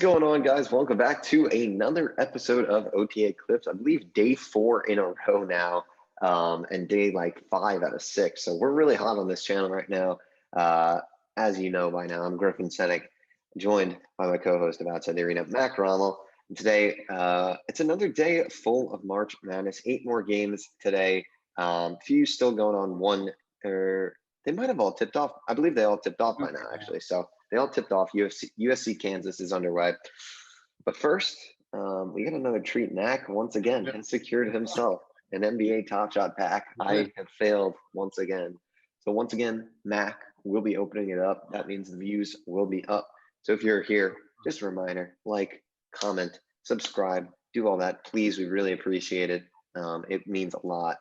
going on, guys? Welcome back to another episode of OTA Clips. I believe day 4 in a row now, and day like 5 out of 6. So we're really hot on this channel right now. As you know by now, I'm Griff joined by my co-host of Outside the Arena, Mac Rommel. And today, it's another day full of March Madness. 8 more games today. Few still going on. One, or they might have all tipped off. I believe they all tipped off by now, actually. So they all tipped off. USC Kansas is underway. But first, we got another treat. Mac, once again, has secured himself an NBA Top Shot pack. I have failed once again. So once again, Mac will be opening it up. That means the views will be up. So if you're here, just a reminder, like, comment, subscribe, do all that. Please, we really appreciate it. It means a lot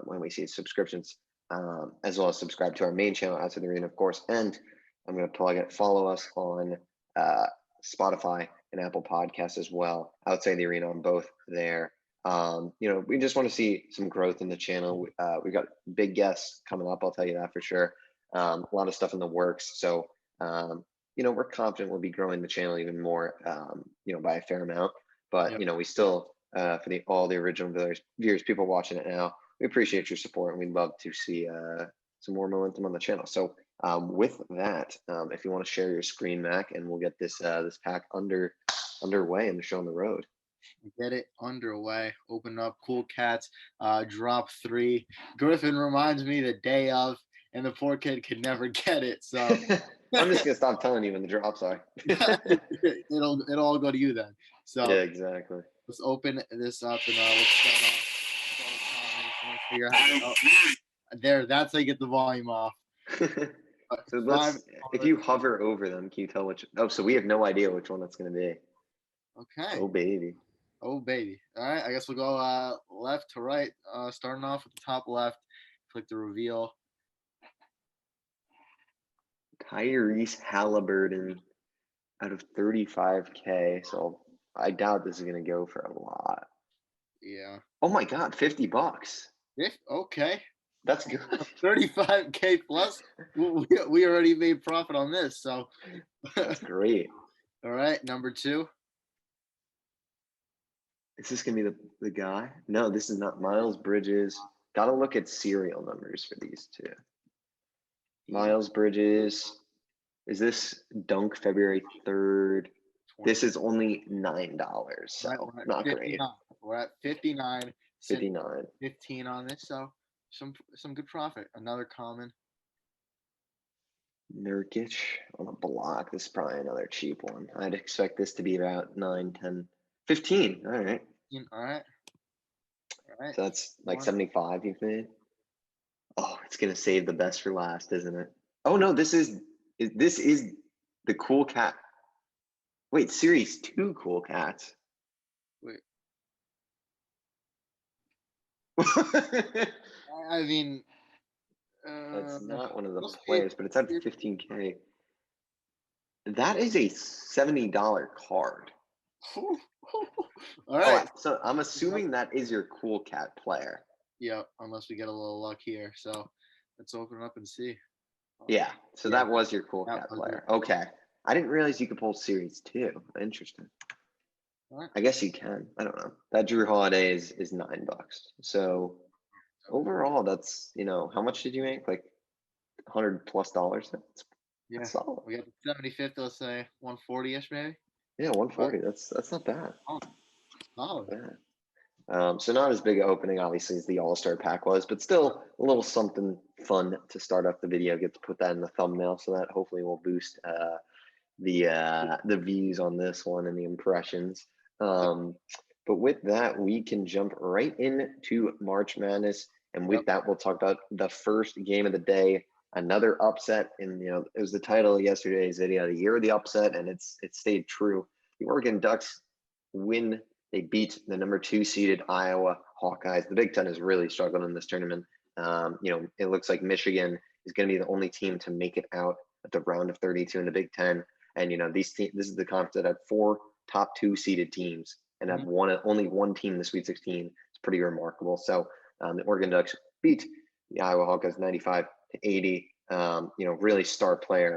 when we see subscriptions, as well as subscribe to our main channel, Outside the Arena, of course. And I'm going to plug it. Follow us on Spotify and Apple Podcasts as well. Outside the Arena on both there. We just want to see some growth in the channel. We've got big guests coming up. I'll tell you that for sure. A lot of stuff in the works. So, we're confident we'll be growing the channel even more, by a fair amount. But, we still, for all the original viewers, people watching it now, we appreciate your support, and we'd love to see some more momentum on the channel. So with that, if you want to share your screen, Mac, and we'll get this pack underway and the show on the road. Get it underway. Open up. Cool Cats. Drop 3. Griffin reminds me the day of, and the poor kid could never get it. So I'm just gonna stop telling you when the drops are. it'll all go to you then. So yeah, exactly. Let's open this up and let's start off. Figure out there. That's how you get the volume off. So if you hover over them, can you tell which? Oh, so we have no idea which one that's going to be. Okay. Oh baby. All right. I guess we'll go left to right. Starting off with the top left. Click the reveal. Tyrese Halliburton out of 35K. So I doubt this is going to go for a lot. Yeah. Oh my God, $50. Okay. That's good. 35K plus. We already made profit on this, so that's great. All right, number 2. Is this gonna be the guy? No, this is not. Miles Bridges. Gotta look at serial numbers for these two. Miles Bridges. Is this dunk February 3rd? This is only $9, so not 59. Great. We're at 59. 59. 15 on this, so some good profit. Another common. Nurkic on a block. This is probably another cheap one. I'd expect this to be about 9, 10, 15. All right. All right. So that's like 75 you've made. Oh, it's gonna save the best for last, isn't it? Oh no, this is the Cool Cat. Wait, Series 2 Cool Cats. Wait. I mean, that's not one of the players, but it's at 15K. That is a $70 card. All right. So I'm assuming that is your Cool Cat player. Yeah, unless we get a little luck here. So let's open it up and see. Yeah, so that was your Cool Cat player. Okay. I didn't realize you could pull Series 2. Interesting. Right. I guess you can. I don't know. That Drew Holiday is $9. So overall, that's, how much did you make? Like $100+ That's solid. We got the 75th, let's say 140-ish maybe. Yeah, 140. That's not bad. Oh. So not as big an opening, obviously, as the All-Star pack was, but still a little something fun to start off the video. Get to put that in the thumbnail, so that hopefully will boost the views on this one and the impressions. But with that, we can jump right into March Madness, and with that, we'll talk about the first game of the day. Another upset, and it was the title of yesterday's video, the year of the upset, and it stayed true. The Oregon Ducks win. They beat the number 2 seeded Iowa Hawkeyes. The Big Ten is really struggling in this tournament. It looks like Michigan is going to be the only team to make it out at the round of 32 in the Big Ten. And this is the conference that had 4 top 2 seeded teams and have only one team in the Sweet 16. It's pretty remarkable. So the Oregon Ducks beat the Iowa Hawkeyes 95-80. Really star play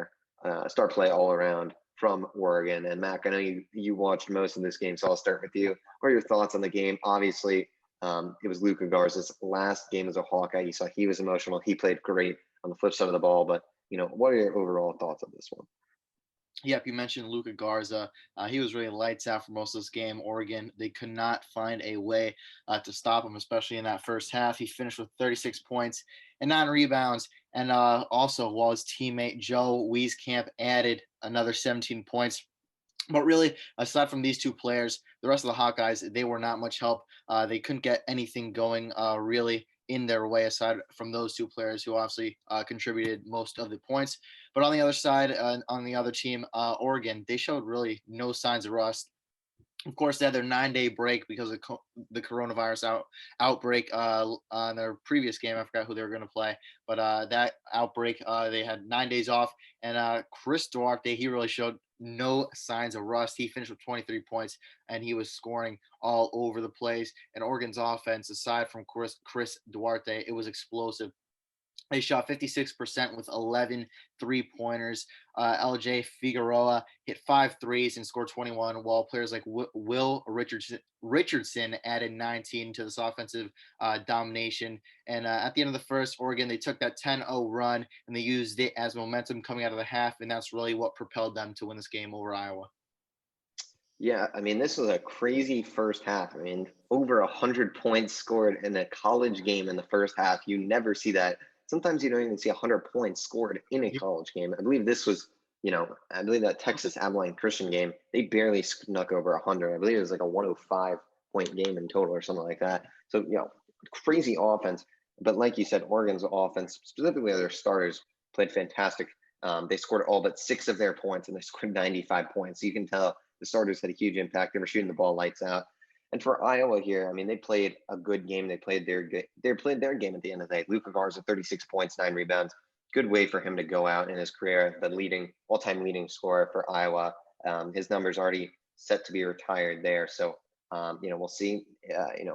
all around from Oregon. And Mac, I know you watched most of this game, so I'll start with you. What are your thoughts on the game? Obviously, it was Luka Garza's last game as a Hawkeye. You saw he was emotional. He played great on the flip side of the ball. But, what are your overall thoughts on this one? Yep, you mentioned Luka Garza. He was really lights out for most of this game. Oregon, they could not find a way to stop him, especially in that first half. He finished with 36 points and 9 rebounds. And also, while his teammate Joe Wieskamp added another 17 points. But really, aside from these two players, the rest of the Hawkeyes, they were not much help. They couldn't get anything going really in their way aside from those two players who obviously contributed most of the points. But on the other side, on the other team, Oregon, they showed really no signs of rust. Of course, they had their 9-day break because of the coronavirus outbreak on their previous game. I forgot who they were going to play, but that outbreak, they had 9 days off. And Chris Duarte, he really showed no signs of rust. He finished with 23 points, and he was scoring all over the place. And Oregon's offense, aside from Chris Duarte, it was explosive. They shot 56% with 11 3-pointers. LJ Figueroa hit 5 threes and scored 21, while players like Will Richardson added 19 to this offensive domination. And at the end of the first, Oregon, they took that 10-0 run and they used it as momentum coming out of the half. And that's really what propelled them to win this game over Iowa. Yeah, I mean, this was a crazy first half. I mean, over 100 points scored in a college game in the first half. You never see that. Sometimes you don't even see 100 points scored in a college game. I believe this was, I believe that Texas Abilene Christian game, they barely snuck over 100. I believe it was like a 105-point game in total or something like that. So, crazy offense. But like you said, Oregon's offense, specifically their starters, played fantastic. They scored all but 6 of their points, and they scored 95 points. So you can tell the starters had a huge impact. They were shooting the ball lights out. And for Iowa here, I mean, they played a good game. They played their game at the end of the day. Luka Garza, 36 points, 9 rebounds. Good way for him to go out in his career, the all-time leading scorer for Iowa. His number's already set to be retired there. So, we'll see.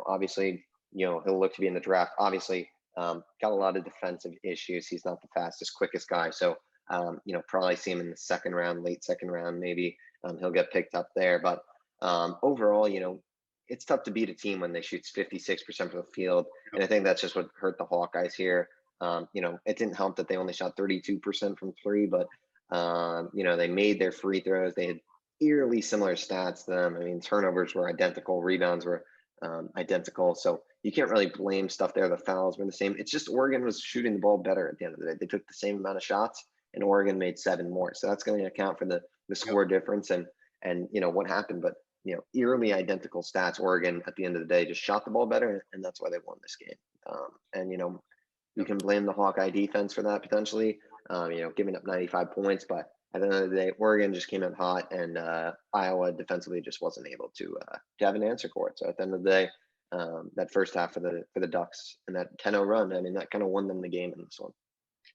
Obviously, he'll look to be in the draft. Obviously, got a lot of defensive issues. He's not the fastest, quickest guy. So, probably see him in the second round, late second round, maybe. He'll get picked up there. But overall, it's tough to beat a team when they shoot 56% from the field. And I think that's just what hurt the Hawkeyes here. It didn't help that they only shot 32% from three, but, they made their free throws. They had eerily similar stats to them. I mean, turnovers were identical, rebounds were identical. So you can't really blame stuff there. The fouls were the same. It's just Oregon was shooting the ball better at the end of the day. They took the same amount of shots, and Oregon made 7 more. So that's going to account for the score difference and what happened. But eerily identical stats. Oregon at the end of the day just shot the ball better, and that's why they won this game. And you can blame the Hawkeye defense for that potentially. Giving up 95 points, but at the end of the day, Oregon just came in hot, and Iowa defensively just wasn't able to have an answer for it. So at the end of the day, that first half for the Ducks and that 10-0 run, I mean, that kind of won them the game in this one.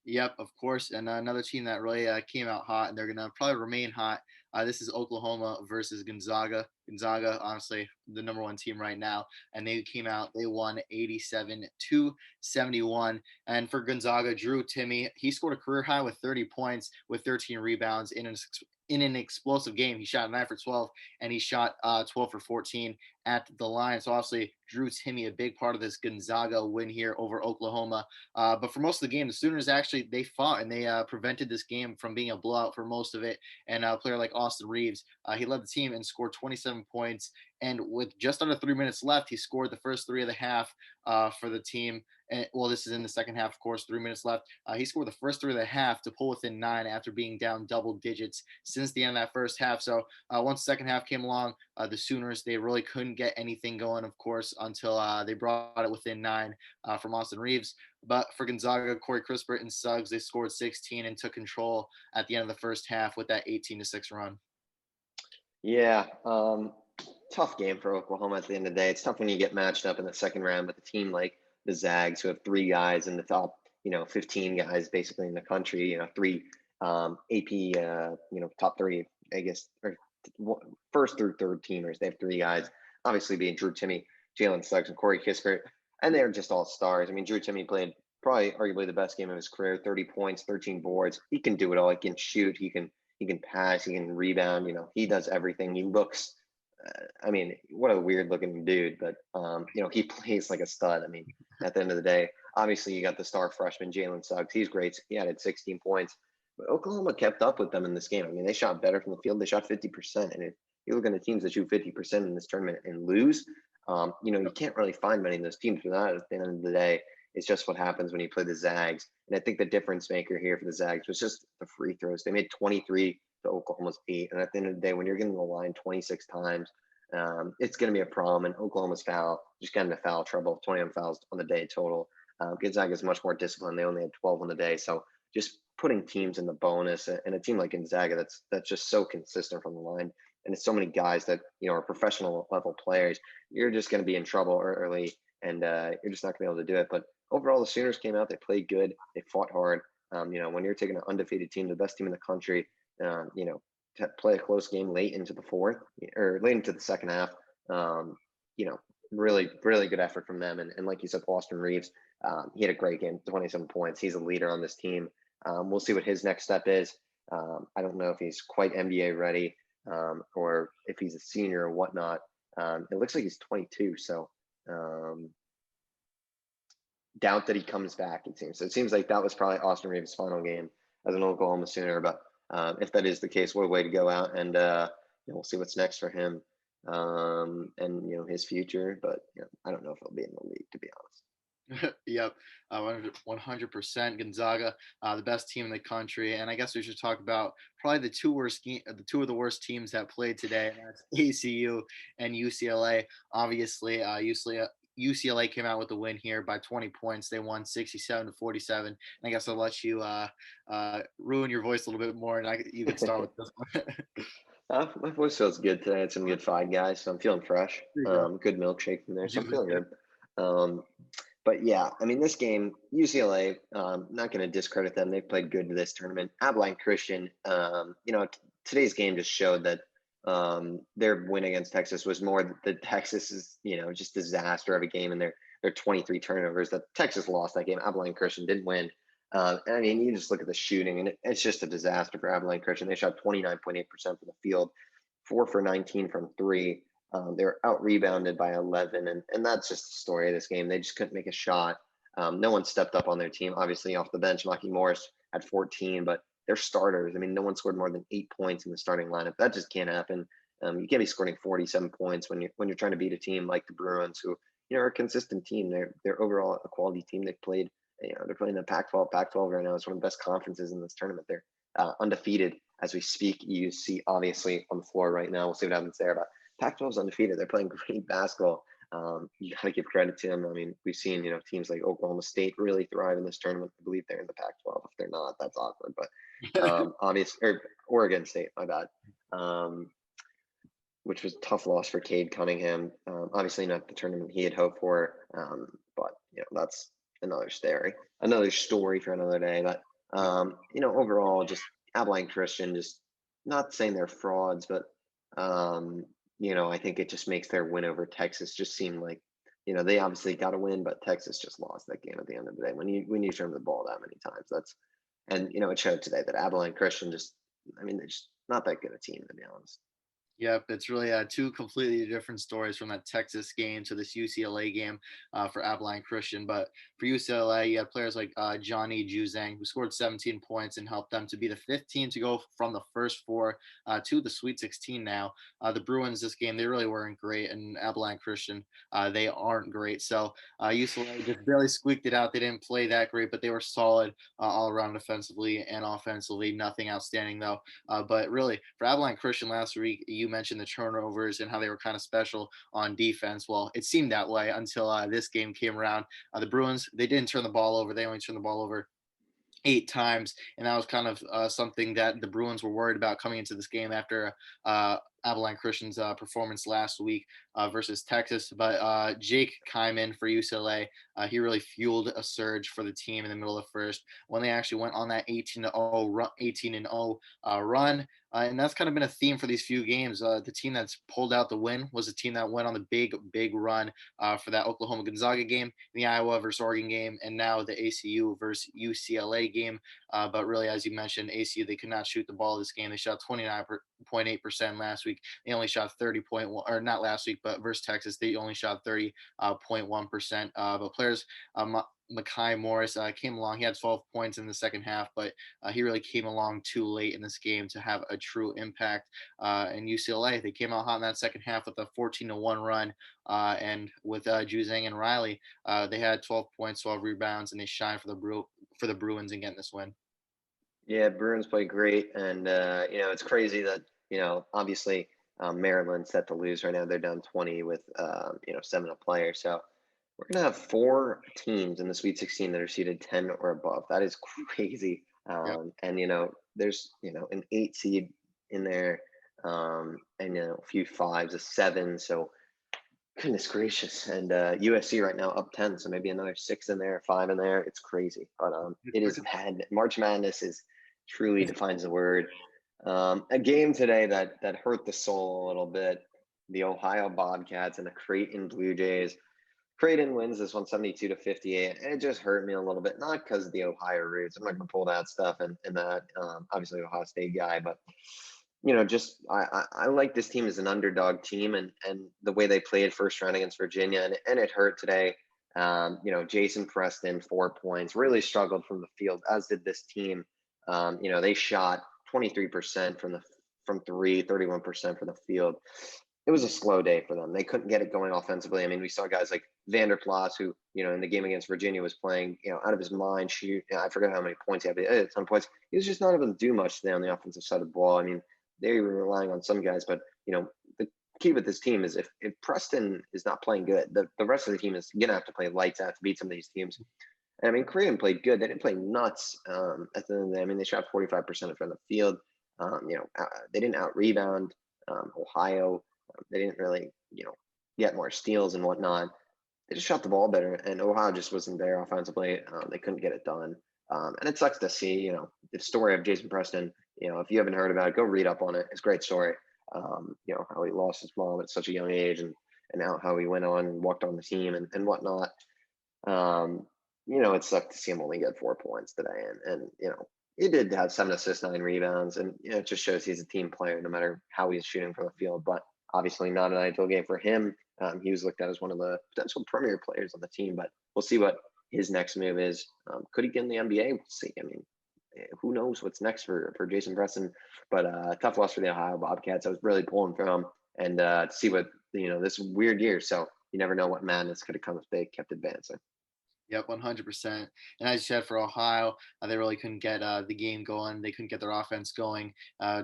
Yep, of course. And another team that really came out hot, and they're going to probably remain hot. This is Oklahoma versus Gonzaga. Gonzaga, honestly, the number one team right now. And they came out, they won 87-71. And for Gonzaga, Drew Timme, he scored a career high with 30 points with 13 rebounds in an explosive game. He shot 9 for 12, and he shot 12 for 14 at the line. So obviously, Drew Timme, a big part of this Gonzaga win here over Oklahoma. But for most of the game, the Sooners actually, they fought, and they prevented this game from being a blowout for most of it. And a player like Austin Reeves, he led the team and scored 27 points. And with just under 3 minutes left, he scored the first 3 of the half for the team. And, well, this is in the second half, of course, 3 minutes left. He scored the first 3 of the half to pull within 9 after being down double digits since the end of that first half. So once the second half came along, the Sooners, they really couldn't get anything going, of course, until they brought it within 9 from Austin Reeves. But for Gonzaga, Corey Crispert and Suggs, they scored 16 and took control at the end of the first half with that 18-6 run. Yeah, tough game for Oklahoma at the end of the day. It's tough when you get matched up in the second round with a team like the Zags, who have 3 guys in the top, 15 guys basically in the country, 3 AP, top 3, I guess, or first through third teamers. They have 3 guys, obviously being Drew Timme, Jalen Suggs, and Corey Kispert, and they're just all stars. I mean, Drew Timme played probably arguably the best game of his career, 30 points, 13 boards. He can do it all. He can shoot. He can He can pass, he can rebound. He does everything. He looks. I mean, what a weird looking dude, but he plays like a stud. I mean, at the end of the day, obviously you got the star freshman Jalen Suggs. He's great. He added 16 points, but Oklahoma kept up with them in this game. I mean, they shot better from the field. They shot 50%, and if you look at the teams that shoot 50% in this tournament and lose, you can't really find many of those teams. But that, at the end of the day, it's just what happens when you play the Zags. And I think the difference maker here for the Zags was just the free throws. They made 23 to Oklahoma's 8. And at the end of the day, when you're getting the line 26 times, it's going to be a problem. And Oklahoma's foul just got into foul trouble, 21 fouls on the day total. Gonzaga is much more disciplined. They only had 12 on the day. So just putting teams in the bonus, and a team like Gonzaga that's just so consistent from the line, and it's so many guys that are professional level players, you're just going to be in trouble early, and you're just not going to be able to do it. But overall, the Sooners came out, they played good, they fought hard. When you're taking an undefeated team, the best team in the country, to play a close game late into the fourth or late into the second half, really, really good effort from them. And like you said, Austin Reeves, he had a great game, 27 points. He's a leader on this team. We'll see what his next step is. I don't know if he's quite NBA ready, or if he's a senior or whatnot. It looks like he's 22, so doubt that he comes back, it seems. So it seems like that was probably Austin Reeves' final game as an Oklahoma Sooner. But if that is the case, what a way to go out. And we'll see what's next for him, and his future. But I don't know if he'll be in the league, to be honest. Yep, 100% Gonzaga, the best team in the country, and I guess we should talk about probably the two of the worst teams that played today, and that's ACU and UCLA. Obviously, UCLA came out with the win here by 20 points. They won 67-47. And I guess I'll let you ruin your voice a little bit more, and you can start with this one. My voice feels good today. It's some good Five Guys, so I'm feeling fresh. Good milkshake from there, so I'm feeling good. But yeah, I mean, this game, UCLA, not going to discredit them. They played good in this tournament. Abilene Christian, today's game just showed that their win against Texas was more that Texas is, just disaster of a game, and their 23 turnovers. That Texas lost that game. Abilene Christian didn't win. I mean, you just look at the shooting, and it's just a disaster for Abilene Christian. They shot 29.8% from the field, 4 for 19 from three. They were out rebounded by 11, and that's just the story of this game. They just couldn't make a shot. No one stepped up on their team. Obviously, off the bench, Maki Morris had 14, but they're starters. I mean, no one scored more than 8 points in the starting lineup. That just can't happen. You can't be scoring 47 points when you're trying to beat a team like the Bruins, who are a consistent team. They're overall a quality team. They've played. They're playing the Pac-12. Pac-12 right now is one of the best conferences in this tournament. They're undefeated as we speak. You see, obviously, on the floor right now. We'll see what happens there, but Pac-12 is undefeated. They're playing great basketball. You got to give credit to them. I mean, we've seen, teams like Oklahoma State really thrive in this tournament. I believe they're in the Pac-12. If they're not, that's awkward. But obviously, or Oregon State, my bad, which was a tough loss for Cade Cunningham. Obviously, not the tournament he had hoped for. But that's another story for another day. But overall, just Abilene Christian, just not saying they're frauds, but I think it just makes their win over Texas just seem like, they obviously got to win, but Texas just lost that game at the end of the day. When you turn the ball that many times, it showed today that Abilene Christian they're just not that good a team, to be honest. Yep, it's really two completely different stories from that Texas game to this UCLA game for Abilene Christian. But for UCLA, you have players like Johnny Juzang, who scored 17 points and helped them to be the fifth team to go from the first four to the Sweet 16 now. The Bruins this game, they really weren't great, and Abilene Christian, they aren't great. So UCLA just barely squeaked it out. They didn't play that great, but they were solid all around defensively and offensively. Nothing outstanding, though. But really, for Abilene Christian last week, you mentioned the turnovers and how they were kind of special on defense. Well, it seemed that way until this game came around. The Bruins, they didn't turn the ball over. They only turned the ball over 8 times, and that was kind of something that the Bruins were worried about coming into this game after Abilene Christian's performance last week versus Texas. But Jake Kyman for UCLA, he really fueled a surge for the team in the middle of the first when they actually went on that 18-0 run. And that's kind of been a theme for these few games. The team that's pulled out the win was a team that went on the big run for that Oklahoma Gonzaga game, the Iowa versus Oregon game, and now the ACU versus UCLA game. But really, as you mentioned, ACU, they could not shoot the ball this game. They shot 29.8% last week. They only shot 30.1, or not last week, but versus Texas, they only shot 30.1%. But players, Makai Morris came along. He had 12 points in the second half, but he really came along too late in this game to have a true impact. And UCLA, they came out hot in that second half with a 14-1 run. And with Juzang and Riley, they had 12 points, 12 rebounds, and they shined for the Bruins in getting this win. Yeah, Bruins play great, and it's crazy that obviously Maryland's set to lose right now. They're down 20 with 7 to play. So we're gonna have 4 teams in the Sweet 16 that are seeded 10 or above. That is crazy. Yep. And there's an 8 seed in there, and a few fives, a 7. So goodness gracious. And USC right now up 10, so maybe another 6 in there, 5 in there. It's crazy, but it is mad. March Madness is truly defines the word. A game today that hurt the soul a little bit. The Ohio Bobcats and the Creighton Blue Jays. Creighton wins this one 72-58, and it just hurt me a little bit. Not because of the Ohio roots. I'm not gonna pull that stuff and that obviously Ohio State guy, but just I like this team as an underdog team, and the way they played first round against Virginia, and it hurt today. Jason Preston, 4 points, really struggled from the field, as did this team. They shot 23% from three, 31% from the field. It was a slow day for them. They couldn't get it going offensively. I mean, we saw guys like Vanderplas, who, in the game against Virginia was playing, out of his mind. I forget how many points he had. He had a ton of points. He was just not able to do much today on the offensive side of the ball. I mean, they were relying on some guys, but the key with this team is if Preston is not playing good, the rest of the team is gonna have to play lights out to beat some of these teams. And I mean, Creighton played good. They didn't play nuts at the end of the day. I mean, they shot 45% from the field. They didn't out rebound Ohio. They didn't really, get more steals and whatnot. They just shot the ball better, and Ohio just wasn't there offensively. They couldn't get it done, and it sucks to see. The story of Jason Preston. If you haven't heard about it, go read up on it. It's a great story. How he lost his mom at such a young age, and now how he went on and walked on the team and whatnot. It sucked to see him only get 4 points today, and he did have 7 assists, 9 rebounds, and it just shows he's a team player no matter how he's shooting from the field. But obviously not an ideal game for him. He was looked at as one of the potential premier players on the team, but we'll see what his next move is. Could he get in the NBA? We'll see. I mean, who knows what's next for Jason Preston? But tough loss for the Ohio Bobcats. I was really pulling for him, and to see what this weird year. So you never know what madness could have come if they kept advancing. Yep, 100%. And as you said, for Ohio, they really couldn't get the game going. They couldn't get their offense going.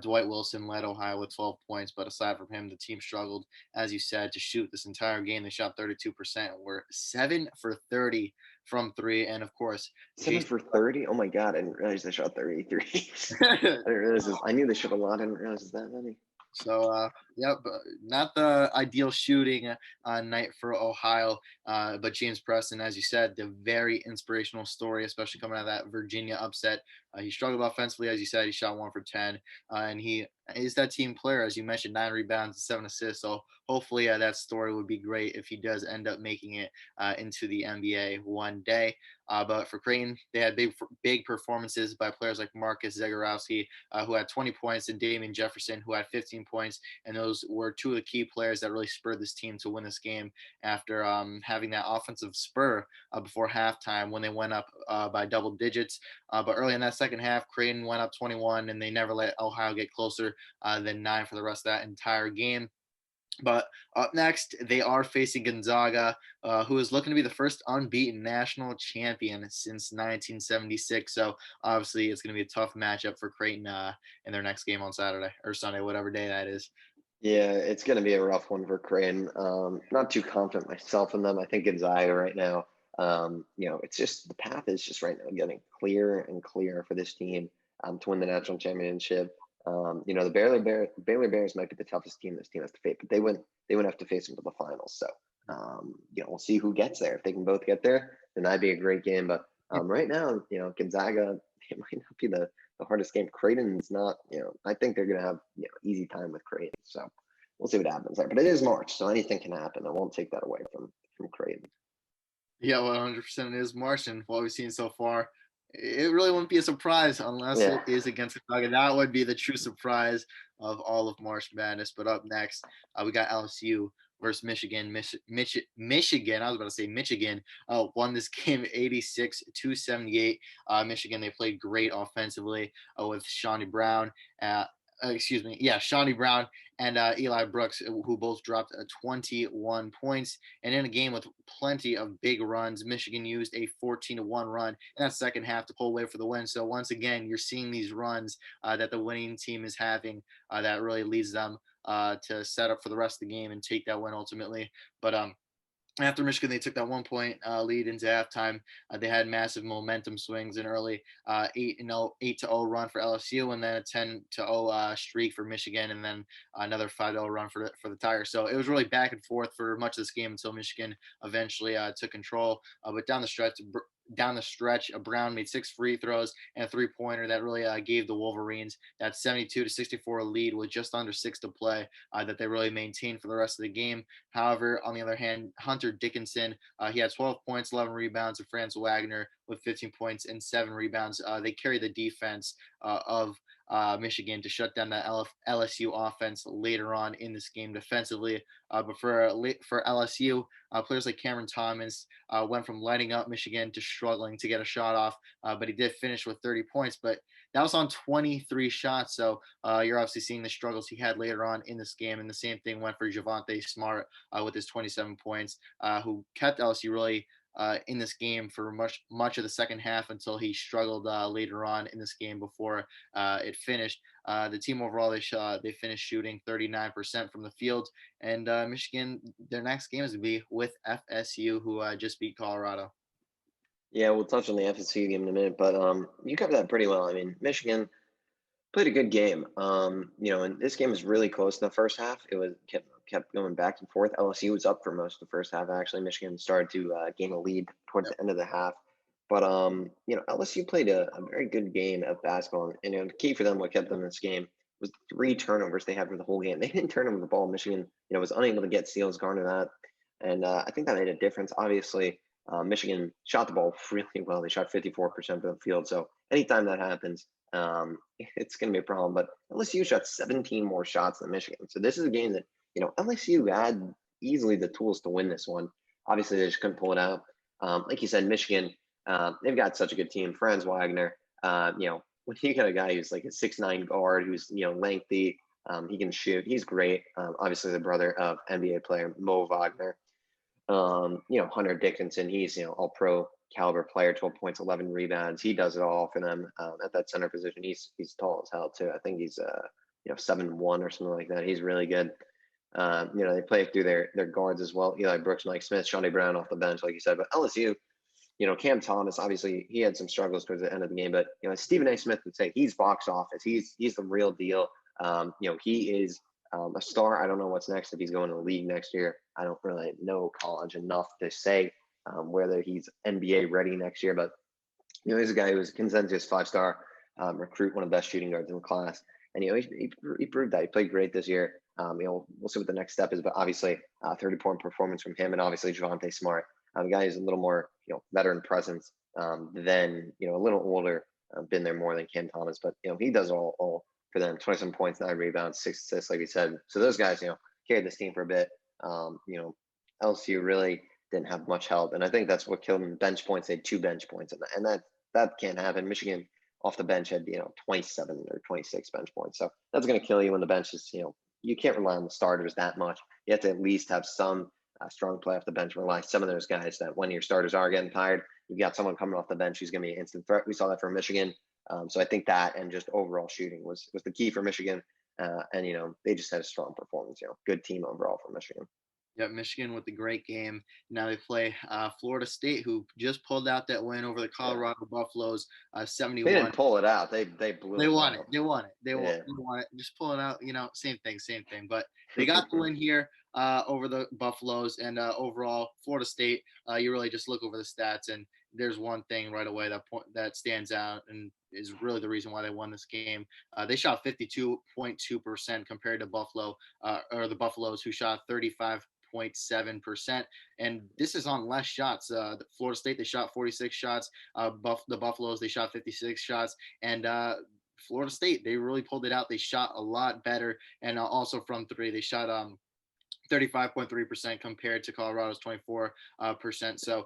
Dwight Wilson led Ohio with 12 points, but aside from him, the team struggled, as you said, to shoot this entire game. They shot 32%, were 7 for 30 from 3, and of course, 7 for 30. Oh my God, I didn't realize they shot 33. I didn't realize this. I knew they shot a lot. I didn't realize it was that many. So, yep, not the ideal shooting night for Ohio, but James Preston, as you said, the very inspirational story, especially coming out of that Virginia upset. He struggled offensively, as you said. He shot 1 for 10, and he is that team player, as you mentioned, 9 rebounds and 7 assists. So hopefully that story would be great if he does end up making it into the NBA one day. But for Creighton, they had big performances by players like Marcus Zagorowski, who had 20 points, and Damian Jefferson, who had 15 points. And those were 2 of the key players that really spurred this team to win this game after having that offensive spur before halftime when they went up by double digits. But early in that second half, Creighton went up 21, and they never let Ohio get closer than 9 for the rest of that entire game. But up next, they are facing Gonzaga, who is looking to be the first unbeaten national champion since 1976. So obviously, it's going to be a tough matchup for Creighton in their next game on Saturday or Sunday, whatever day that is. Yeah, it's going to be a rough one for Creighton. Not too confident myself in them. I think Gonzaga right now, it's just the path is just right now getting clearer and clearer for this team to win the national championship. The Baylor Bears might be the toughest team this team has to face, but they wouldn't have to face them to the finals. So, we'll see who gets there. If they can both get there, then that'd be a great game. But right now, Gonzaga, it might not be the hardest game. Creighton's not, I think they're going to have, easy time with Creighton. So we'll see what happens there. But it is March, so anything can happen. I won't take that away from Creighton. Yeah, 100% it is March, and what we've seen so far, it really wouldn't be a surprise unless Yeah. it is against Chicago. That would be the true surprise of all of March Madness. But up next, we got LSU versus Michigan. Michigan, I was about to say Michigan, won this game 86-78. Michigan, they played great offensively with Shawnee Brown. Shawnee Brown and Eli Brooks, who both dropped 21 points. And in a game with plenty of big runs, Michigan used a 14-1 run in that second half to pull away for the win. So once again, you're seeing these runs that the winning team is having that really leads them to set up for the rest of the game and take that win ultimately. But after Michigan, they took that 1 point lead into halftime. They had massive momentum swings, an early 8-0 run for LSU, and then a 10-0 streak for Michigan, and then another 5-0 run for the Tigers. So it was really back and forth for much of this game until Michigan eventually took control. But down the stretch, Brown made 6 free throws and a 3-pointer that really gave the Wolverines that 72-64 lead with just under 6 to play that they really maintained for the rest of the game. However, on the other hand, Hunter Dickinson, he had 12 points, 11 rebounds, and Franz Wagner with 15 points and 7 rebounds. They carried the defense of Michigan to shut down that LSU offense later on in this game defensively. But for LSU, players like Cameron Thomas went from lighting up Michigan to struggling to get a shot off, but he did finish with 30 points. But that was on 23 shots, so you're obviously seeing the struggles he had later on in this game. And the same thing went for Javonte Smart with his 27 points, who kept LSU really in this game for much of the second half until he struggled later on in this game before it finished. The team overall, they finished shooting 39% from the field, and Michigan, their next game is going to be with FSU, who just beat Colorado. Yeah, we'll touch on the FSU game in a minute, but you covered that pretty well. I mean, Michigan played a good game. And this game was really close in the first half. It was kept going back and forth. LSU was up for most of the first half. Actually, Michigan started to gain a lead towards the end of the half. But LSU played a very good game of basketball, and the key for them, what kept them in this game, was 3 turnovers they had for the whole game. They didn't turn over the ball. Michigan, was unable to get steals, garner that, and I think that made a difference. Obviously, Michigan shot the ball really well. They shot 54% of the field. So anytime that happens, it's going to be a problem. But LSU shot 17 more shots than Michigan. So this is a game that, LSU had easily the tools to win this one. Obviously, they just couldn't pull it out. Like you said, Michigan, they've got such a good team. Franz Wagner, when you got a guy who's like a 6'9" guard, who's, lengthy, he can shoot. He's great. Obviously, the brother of NBA player Mo Wagner. Hunter Dickinson, he's, all pro caliber player, 12 points, 11 rebounds. He does it all for them at that center position. He's tall as hell too. I think he's 7'1" or something like that. He's really good. They play through their guards as well. Eli Brooks, Mike Smith, Shawnee Brown off the bench, like you said. But LSU, Cam Thomas, obviously he had some struggles towards the end of the game, but Stephen A. Smith would say he's box office. He's the real deal. He is a star. I don't know what's next if he's going to the league next year. I don't really know college enough to say whether he's NBA ready next year, but he's a guy who was a consensus 5-star recruit, one of the best shooting guards in the class, and he proved that he played great this year. We'll see what the next step is, but obviously 30-point performance from him, and obviously Javonte Smart, the guy who's a little more veteran presence than a little older, been there more than Cam Thomas, but he does all for them. 27 points, 9 rebounds, 6 assists, like we said. So those guys carried this team for a bit. LSU really didn't have much help, and I think that's what killed them. Bench points, they had 2 bench points, and that can't happen. Michigan off the bench had 27 or 26 bench points, so that's going to kill you when the bench is you can't rely on the starters that much. You have to at least have some strong play off the bench. Rely some of those guys that when your starters are getting tired, you've got someone coming off the bench who's going to be an instant threat. We saw that for Michigan. So I think that and just overall shooting was the key for Michigan. And they just had a strong performance. Good team overall for Michigan. Yeah, Michigan with a great game. Now they play Florida State, who just pulled out that win over the Colorado Buffaloes, 71. They didn't pull it out. They blew. They it won out. it. They won it. They Yeah. won it. Just pull it out. Same thing. But they got the win here over the Buffaloes, and overall Florida State. You really just look over the stats, and there's one thing right away that stands out, and is really the reason why they won this game. They shot 52.2% compared to Buffalo, or the Buffaloes, who shot 35.7%. And this is on less shots. Florida State, they shot 46 shots. The Buffaloes, they shot 56 shots. And Florida State, they really pulled it out. They shot a lot better. And also from three, they shot 35.3% compared to Colorado's 24%. So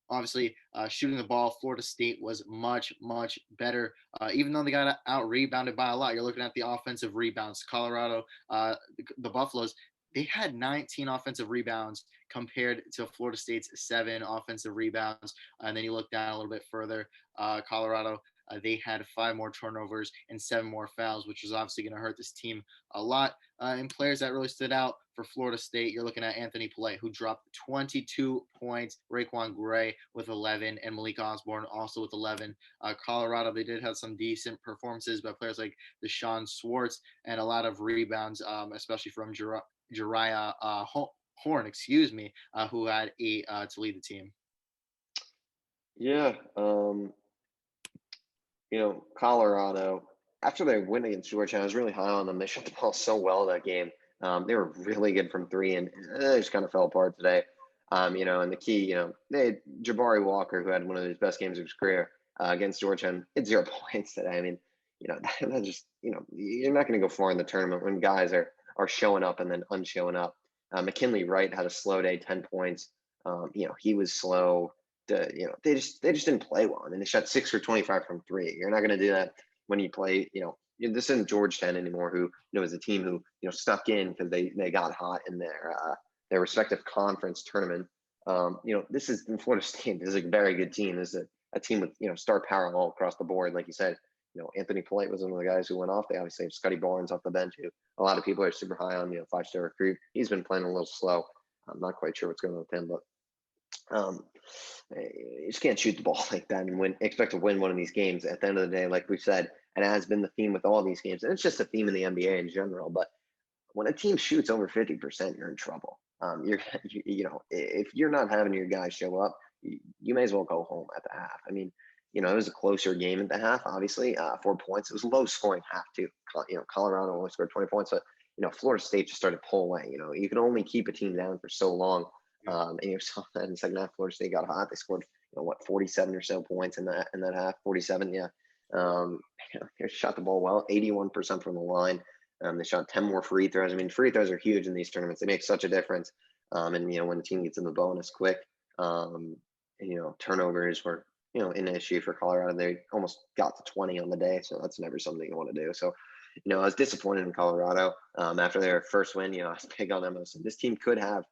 obviously, shooting the ball, Florida State was much, much better. Even though they got out rebounded by a lot, you're looking at the offensive rebounds. Colorado, the Buffaloes, they had 19 offensive rebounds compared to Florida State's 7 offensive rebounds. And then you look down a little bit further, Colorado, they had 5 more turnovers and 7 more fouls, which is obviously going to hurt this team a lot. And players that really stood out for Florida State, you're looking at Anthony Polite, who dropped 22 points, Raquan Gray with 11, and Malik Osborne also with 11. Colorado, they did have some decent performances by players like Deshaun Schwartz and a lot of rebounds, especially from Jariah Horn, who had 8 to lead the team. Yeah. Colorado, after they win against Georgia, I was really high on them. They shot the ball so well that game. They were really good from 3, and they just kind of fell apart today. And the key, they had Jabari Walker, who had one of his best games of his career against Georgia, and hit 0 points today. I mean, that just, you're not going to go far in the tournament when guys are showing up and then unshowing up. McKinley Wright had a slow day, 10 points. He was slow. They just didn't play well. I mean, they shot 6 for 25 from 3. You're not going to do that when you play. This isn't Georgetown anymore, who is a team who stuck in because they got hot in their respective conference tournament. This is Florida State. This is a very good team. This is a team with star power all across the board. Like you said, Anthony Polite was one of the guys who went off. They obviously have Scotty Barnes off the bench, who a lot of people are super high on. 5-star recruit. He's been playing a little slow. I'm not quite sure what's going on with him, but you just can't shoot the ball like that and expect to win one of these games. At the end of the day, like we said, and it has been the theme with all these games, and it's just a theme in the NBA in general. But when a team shoots over 50%, you're in trouble. If you're not having your guys show up, you may as well go home at the half. I mean, it was a closer game at the half. Obviously, 4 points. It was a low scoring half too. Colorado only scored 20 points, but Florida State just started to pull away. You can only keep a team down for so long. And you saw that in the second half. Florida State got hot. They scored, 47 or so points in that half. 47, yeah. They shot the ball well, 81% from the line. They shot 10 more free throws. I mean, free throws are huge in these tournaments. They make such a difference. And when the team gets in the bonus quick, turnovers were an issue for Colorado. They almost got to 20 on the day, so that's never something you want to do. So, I was disappointed in Colorado after their first win. I was big on them. So this team could have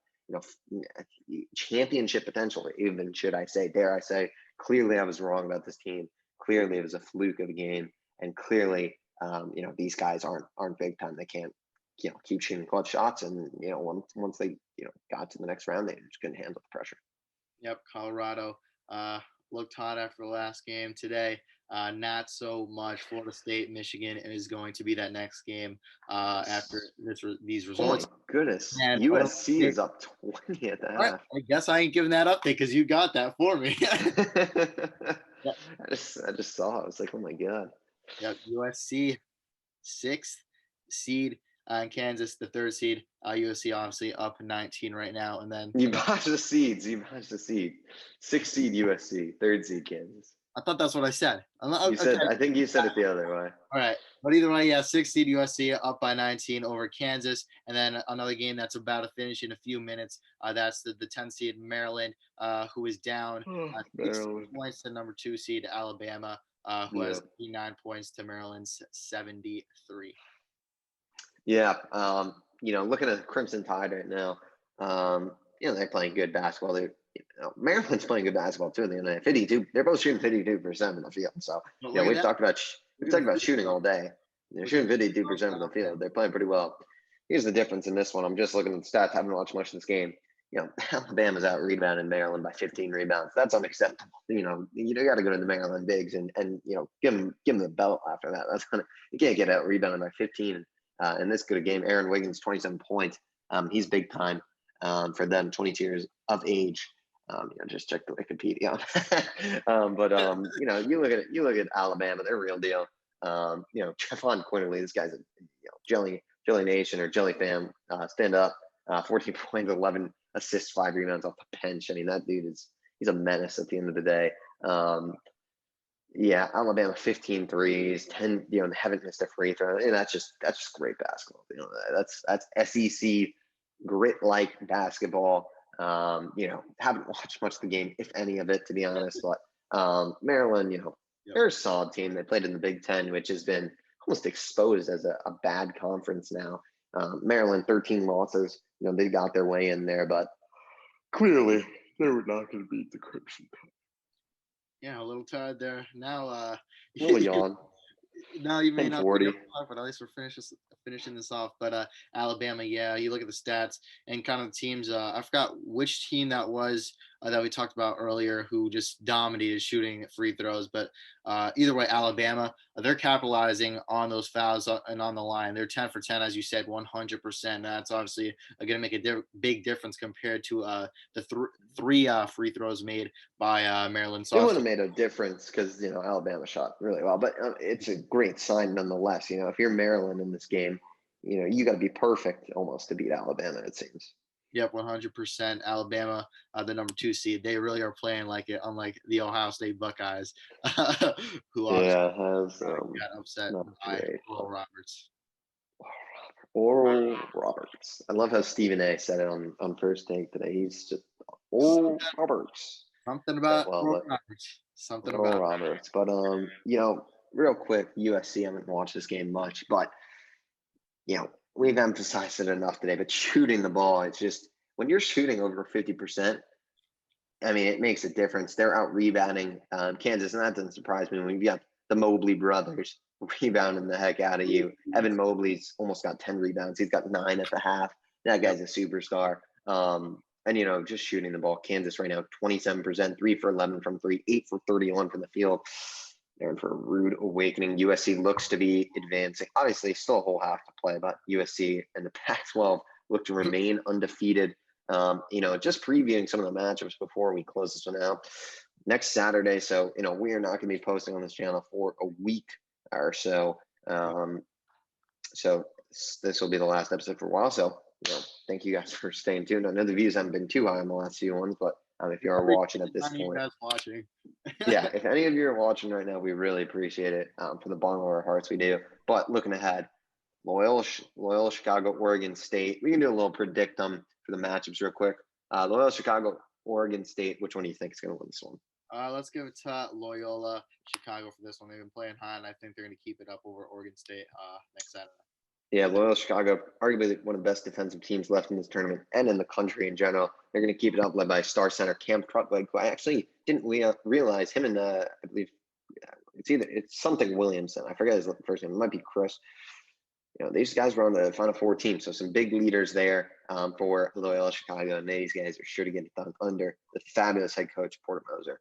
championship potential, even dare I say. Clearly I was wrong about this team. Clearly it was a fluke of a game, and clearly these guys aren't big time. They can't keep shooting clutch shots, and once they got to the next round, they just couldn't handle the pressure. Yep, Colorado looked hot after the last game today. Not so much. Florida State, Michigan is going to be that next game after these results. Oh my goodness. And USC is up 20 at the half. Right. I guess I ain't giving that update because you got that for me. I just saw it. I was like, oh my God. Yep, USC 6th seed, and Kansas the 3rd seed. USC obviously up 19 right now, and then you botched the seeds. 6th seed USC, 3rd seed Kansas. I thought that's what I said. I think you said it the other way. All right. But either way, 6th seed USC up by 19 over Kansas. And then another game that's about to finish in a few minutes. That's the 10th seed Maryland, who is down 60 points to number 2 seed Alabama, who has 89 points to Maryland's 73. Yeah. Looking at the Crimson Tide right now, they're playing good basketball. Maryland's playing good basketball too. They're 52. They're both shooting 52% in the field. So we've talked about shooting all day. They're shooting 52% of the field. They're playing pretty well. Here's the difference in this one. I'm just looking at the stats. Haven't watched much of this game. Alabama's out rebounding Maryland by 15 rebounds. That's unacceptable. You got to go to the Maryland bigs and give them the belt after that. You can't get out rebounded by 15 in this good a game. Aaron Wiggins 27 points. He's big time for them. 22 years of age. Just check the Wikipedia. You look at Alabama, they're real deal. Trevon Quinterly, this guy's a Jelly Nation or Jelly fam. Stand up, 14 points, 11 assists, 5 rebounds off the bench. I mean, that dude he's a menace at the end of the day. Alabama 15 threes, 10. They haven't missed a free throw, and that's just great basketball. That's SEC grit like basketball. Haven't watched much of the game, if any of it, to be honest. But Maryland, they're a solid team. They played in the Big Ten, which has been almost exposed as a bad conference now. Maryland, 13 losses. They got their way in there, but clearly they were not going to beat the Crimson Tide. Yeah, a little tired there. Now, a little yawn. Now you may not be 40. but at least we're finishing this off. But Alabama, yeah, you look at the stats and kind of the teams. I forgot which team that was that we talked about earlier who just dominated shooting free throws. But either way, Alabama, they're capitalizing on those fouls and on the line. They're 10 for 10, as you said, 100%. That's obviously going to make a big difference compared to the three free throws made by Maryland. So it wouldn't have made a difference because Alabama shot really well, but it's a great sign nonetheless. If you're Maryland in this game, you got to be perfect almost to beat Alabama, it seems. Yep, 100%. Alabama, the number 2 seed. They really are playing like it, unlike the Ohio State Buckeyes, who obviously got upset by Oral Roberts. Oral Roberts. I love how Stephen A. said it on First Take today. He's just Oral Roberts. Something about Oral Roberts. Something Oral about Roberts. But real quick, USC. I haven't watched this game much, but we've emphasized it enough today. But shooting the ball, it's just when you're shooting over 50%, I mean, it makes a difference. They're out rebounding Kansas, and that doesn't surprise me when you got the Mobley brothers rebounding the heck out of you. Evan Mobley's almost got 10 rebounds. He's got 9 at the half. That guy's a superstar. And just shooting the ball. Kansas right now, 27%, 3 for 11 from 3, 8 for 31 from the field. They're in for a rude awakening. USC looks to be advancing. Obviously, still a whole half to play, but USC and the Pac-12 look to remain undefeated. Just previewing some of the matchups before we close this one out. Next Saturday, so we are not going to be posting on this channel for a week or so. So this will be the last episode for a while. So thank you guys for staying tuned. I know the views haven't been too high on the last few ones, but if you are watching at this point, if any of you are watching right now, we really appreciate it. From the bottom of our hearts, we do. But looking ahead, Loyola, Chicago, Oregon State. We can do a little predictum for the matchups real quick. Loyola, Chicago, Oregon State. Which one do you think is going to win this one? Let's give it to Loyola, Chicago for this one. They've been playing high, and I think they're going to keep it up over Oregon State next Saturday. Yeah, Loyola, Chicago, arguably one of the best defensive teams left in this tournament and in the country in general. They're going to keep it up, led by star center Cam Krutwig, who I actually didn't realize him and I believe it's something Williamson. I forget his first name. It might be Chris. These guys were on the Final Four team, so some big leaders there for Loyola Chicago, and these guys are sure to get it done under the fabulous head coach, Porter Moser.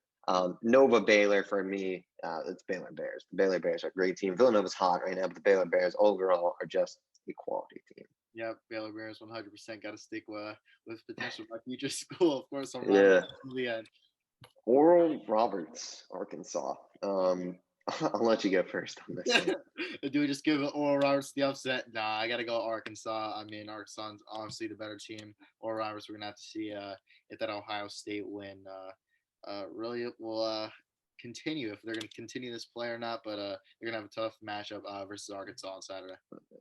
Nova Baylor for me, it's Baylor Bears. The Baylor Bears are a great team. Villanova's hot right now, but the Baylor Bears overall are just a quality team. Yeah, Baylor Bears 100% got to stick with potential my future school, of course. The end. Oral Roberts, Arkansas. I'll let you go first on this one. Do we just give Oral Roberts the upset? Nah, I got to go Arkansas. I mean, Arkansas is obviously the better team. Oral Roberts, we're going to have to see if that Ohio State win really will continue, if they're going to continue this play or not. But they're going to have a tough matchup versus Arkansas on Saturday.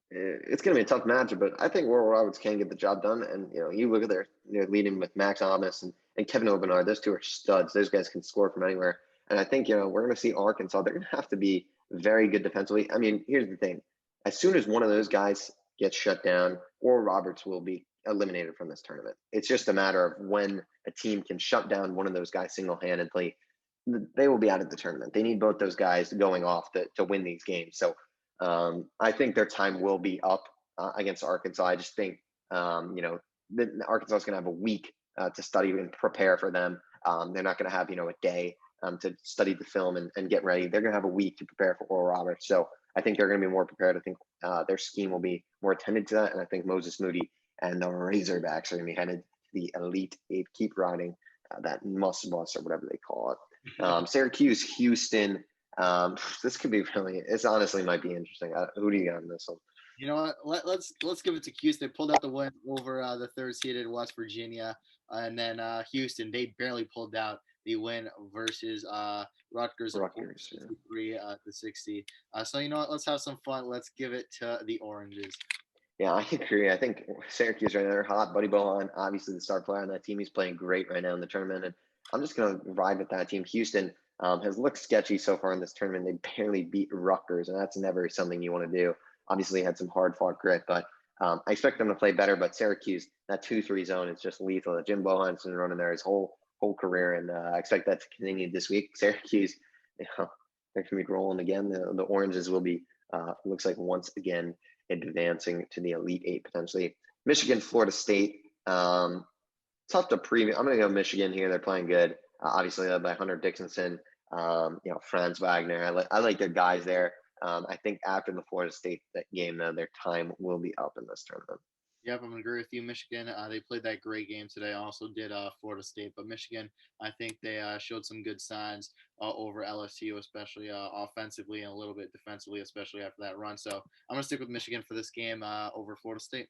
It's going to be a tough matchup, but I think Oral Roberts can get the job done. And, you look at their leading with Max Amos and Kevin Obenard. Those two are studs. Those guys can score from anywhere. And I think, we're going to see Arkansas. They're going to have to be very good defensively. I mean, here's the thing. As soon as one of those guys gets shut down, Oral Roberts will be eliminated from this tournament. It's just a matter of when a team can shut down one of those guys single-handedly. They will be out of the tournament. They need both those guys going off to win these games. So I think their time will be up against Arkansas. I just think, Arkansas is going to have a week to study and prepare for them. They're not going to have, a day to study the film and get ready. They're going to have a week to prepare for Oral Roberts. So I think they're going to be more prepared. I think their scheme will be more attended to that. And I think Moses Moody and the Razorbacks are going to be headed to the Elite Eight. Keep riding that must bus or whatever they call it. Syracuse, Houston. This could be really. It's honestly might be interesting. Who do you got in this one? You know what? Let's give it to Houston. They pulled out the win over the third seeded West Virginia, and then Houston, they barely pulled out the win versus Rutgers, Rutgers. 63 to 60. So you know what? Let's have some fun. Let's give it to the Oranges. Yeah, I agree. I think Syracuse right now, they're hot. Buddy Bohan, obviously the star player on that team. He's playing great right now in the tournament, and I'm just going to ride with that team. Houston has looked sketchy so far in this tournament. They barely beat Rutgers, and that's never something you want to do. Obviously, had some hard-fought grit, but I expect them to play better. But Syracuse, that 2-3 zone is just lethal. Jim Bohan's been running there his whole career, and I expect that to continue this week. Syracuse, they're going to be rolling again. The Oranges will be, looks like once again, advancing to the Elite Eight potentially. Michigan, Florida State. Tough to preview. I'm going to go Michigan here. They're playing good. Obviously led by Hunter Dickinson. Franz Wagner. I like their guys there. I think after the Florida State game, though, their time will be up in this tournament. Yep, I'm gonna agree with you. Michigan, they played that great game today. Also did Florida State, but Michigan, I think they showed some good signs over LSU, especially offensively and a little bit defensively, especially after that run. So I'm gonna stick with Michigan for this game over Florida State.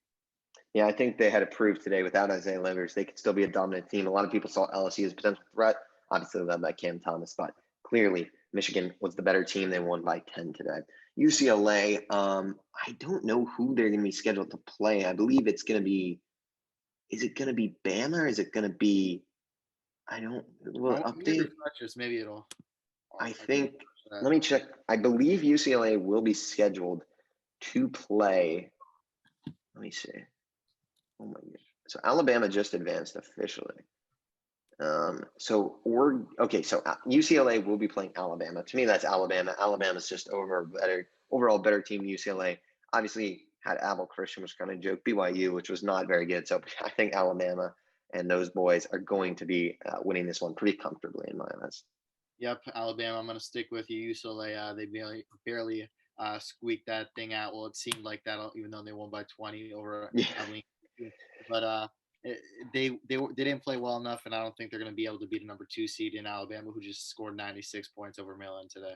Yeah, I think they had to prove today without Isaiah Livers, they could still be a dominant team. A lot of people saw LSU as a potential threat, obviously led by Cam Thomas, but clearly Michigan was the better team. They won by 10 today. UCLA, I don't know who they're going to be scheduled to play. I believe it's going to be, is it going to be Bama or is it going to be, will it update? Maybe it'll. I think, let me check. I believe UCLA will be scheduled to play. Let me see. Oh my gosh. So Alabama just advanced officially. So UCLA will be playing Alabama. To me, that's Alabama. Alabama's just overall better team than UCLA. Obviously, had Abel Christian was kind of a joke. BYU, which was not very good. So I think Alabama and those boys are going to be winning this one pretty comfortably in my eyes. Yep, Alabama. I'm going to stick with you. UCLA, they barely squeaked that thing out. Well, it seemed like that, even though they won by 20 over Abilene. But they didn't play well enough, and I don't think they're going to be able to beat a number 2 seed in Alabama, who just scored 96 points over Maryland today.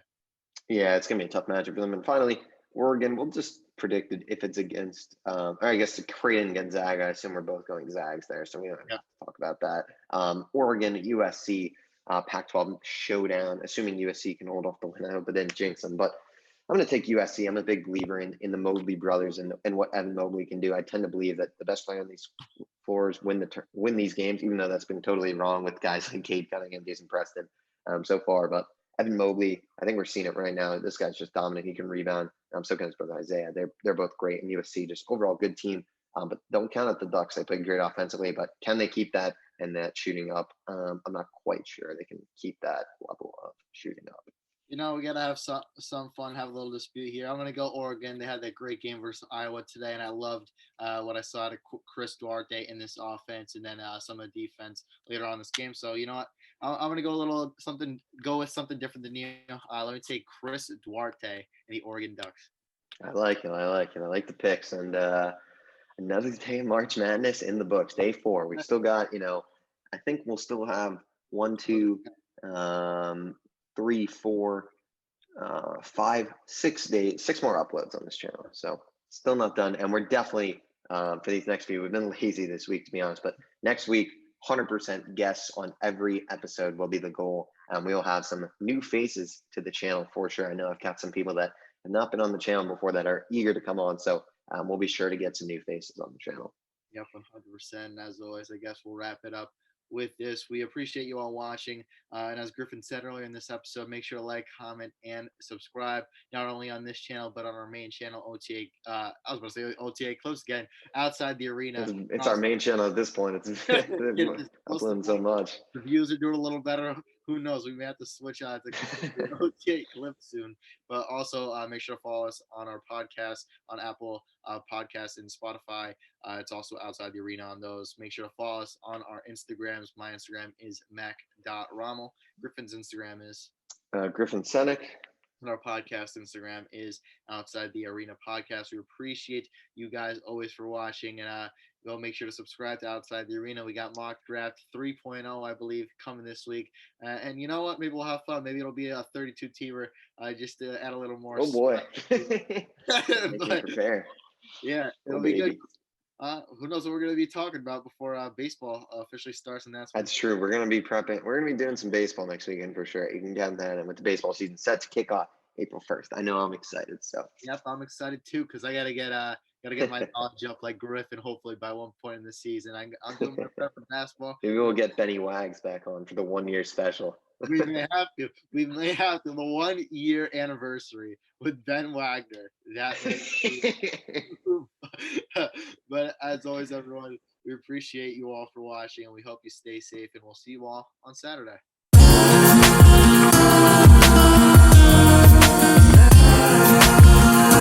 Yeah, it's going to be a tough matchup for them. And finally, Oregon, we'll just predict it if it's against, or I guess Creighton Gonzaga. I assume we're both going Zags there, so we don't have to talk about that. Oregon, USC, Pac-12 showdown, assuming USC can hold off the win. I hope it didn't jinx them, but I'm going to take USC. I'm a big believer in the Mobley brothers and what Evan Mobley can do. I tend to believe that the best player on these floors win these games, even though that's been totally wrong with guys like Cade Cunningham, Jason Preston so far. But Evan Mobley, I think we're seeing it right now. This guy's just dominant. He can rebound. So can his brother Isaiah. They're both great. And USC, just overall good team. But don't count out the Ducks. They play great offensively. But can they keep that and that shooting up? I'm not quite sure they can keep that level of shooting up. You know, we got to have some fun, have a little dispute here. I'm going to go Oregon. They had that great game versus Iowa today, and I loved what I saw to Chris Duarte in this offense and then some of the defense later on in this game. So, you know what? I'm going to go with something different than you. Let me take Chris Duarte and the Oregon Ducks. I like it. I like the picks. And another day of March Madness in the books, day 4. We still got, I think we'll still have 1, 2, 3, 4, 5, 6 days, 6 more uploads on this channel. So still not done. And we're definitely, for these next few, we've been lazy this week, to be honest, but next week, 100% guests on every episode will be the goal. We'll have some new faces to the channel for sure. I know I've got some people that have not been on the channel before that are eager to come on. So we'll be sure to get some new faces on the channel. Yep, 100%. As always, I guess we'll wrap it up with this. We appreciate you all watching. And as Griffin said earlier in this episode, make sure to like, comment, and subscribe, not only on this channel, but on our main channel, OTA. I was about to say OTA Clips again, Outside the Arena. It's our main channel at this point. It's uploading so much. The views are doing a little better. Who knows? We may have to switch on to OTA Clips soon. But also make sure to follow us on our podcast on Apple Podcasts and Spotify. It's also Outside the Arena on those. Make sure to follow us on our Instagrams. My Instagram is mac.rommel. Griffin's Instagram is Griffin Senek. And our podcast Instagram is Outside the Arena Podcast. We appreciate you guys always for watching. And Go make sure to subscribe to Outside the Arena. We got Mock Draft 3.0, I believe, coming this week. And you know what? Maybe we'll have fun. Maybe it'll be a 32-teamer just to add a little more. Oh boy. But, prepare. Yeah, it'll be good. Who knows what we're going to be talking about before baseball officially starts, and that's true. We're going to be prepping. We're going to be doing some baseball next weekend for sure. You can count that. And with the baseball season set to kick off April 1st, I know I'm excited. So yep, I'm excited too because I gotta get my knowledge up like Griff, and hopefully by one point in the season, I'm doing my prep for basketball. Maybe we'll get Benny Wags back on for the 1 year special. We may have to. We may have to. The 1 year anniversary with Ben Wagner. That. But as always, everyone, we appreciate you all for watching, and we hope you stay safe. And we'll see you all on Saturday.